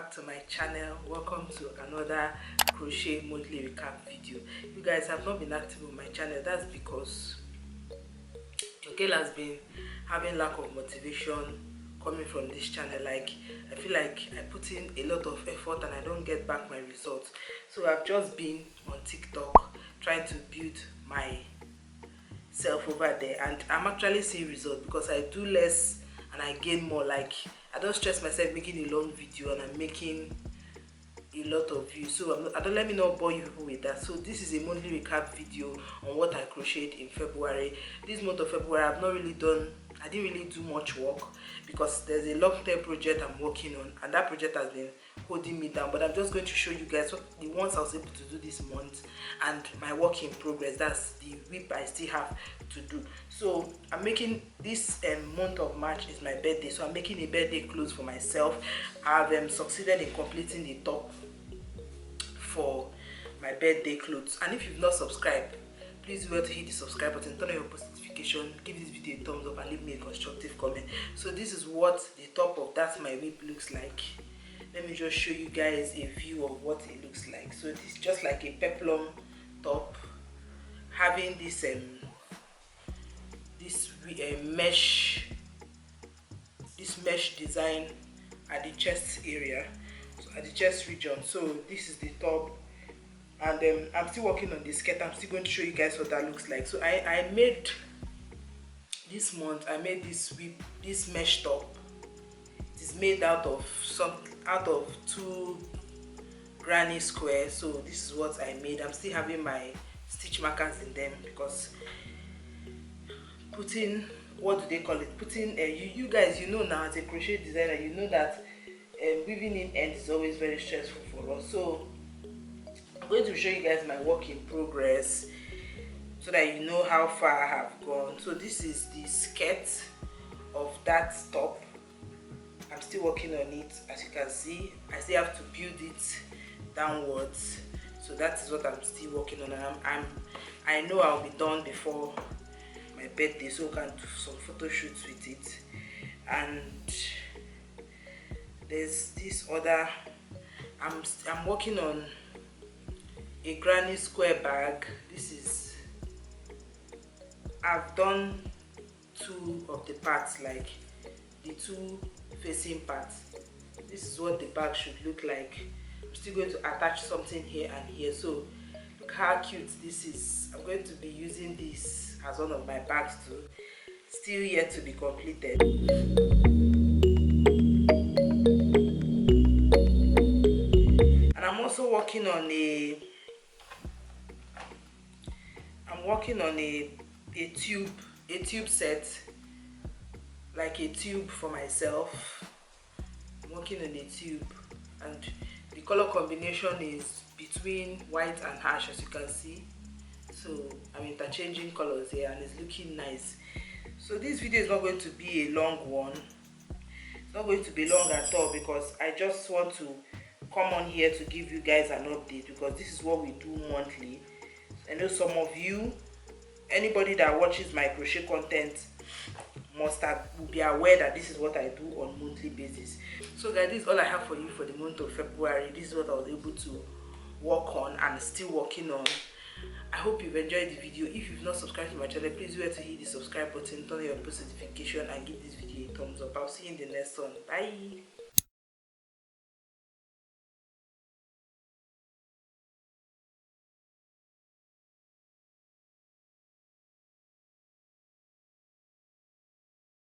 back to my channel. Welcome to another crochet monthly recap video. You guys have not been active on my channel. That's because your girl has been having lack of motivation coming from this channel. Like, I feel like I put in a lot of effort and I don't get back my results. So I've just been on TikTok trying to build my self over there, and I'm actually seeing results because I do less and I gain more. Like, I don't stress myself making a long video and I'm making a lot of views. So I don't let me not bore you people with that. So this is a monthly recap video on what I crocheted in February. This month of February I didn't really do much work because there's a long-term project I'm working on, and that project has been holding me down. But I'm just going to show you guys what the ones I was able to do this month and my work in progress. That's the whip I still have to do. So I'm making this month of March is my birthday, so I'm making a birthday clothes for myself. I've succeeded in completing the top for my birthday clothes, and if you've not subscribed, please do well to hit the subscribe button, turn on your post notification, give this video a thumbs up, and leave me a constructive comment. So this is what the top of that my whip looks like. Let me just show you guys a view of what it looks like. So this is just like a peplum top, having this mesh design at the chest area, so at the chest region. So this is the top, and I'm still working on the skirt. I'm still going to show you guys what that looks like. So I made this month, I made this mesh top. It is made out of two granny squares. So this is what I made. I'm still having my stitch markers in them because putting, what do they call it, putting you guys, you know now, as a crochet designer, you know that weaving in ends is always very stressful for us. So I'm going to show you guys my work in progress so that you know how far I have gone. So this is the skirt of that top. I'm still working on it. As you can see, I still have to build it downwards. So that is what I'm still working on. I know I'll be done before my birthday, so we can do some photo shoots with it. And there's this other, I'm working on a granny square bag. This is, I've done two of the parts, like the two facing parts. This is what the bag should look like. I'm still going to attach something here and here. So look how cute this is. I'm going to be using this as one of my bags too. Still yet to be completed. And I'm also working on a tube set, like a tube for myself. I'm working on a tube, and the color combination is between white and ash, as you can see. So I'm interchanging colors here and it's looking nice. So this video is not going to be a long one. It's not going to be long at all because I just want to come on here to give you guys an update, because this is what we do monthly. I know some of you, anybody that watches my crochet content will be aware that this is what I do on a monthly basis. So guys, this is all I have for you for the month of February. This is what I was able to work on and still working on. I hope you've enjoyed the video. If you've not subscribed to my channel, please do well to hit the subscribe button, turn on your post notification, and give this video a thumbs up. I'll see you in the next one. Bye.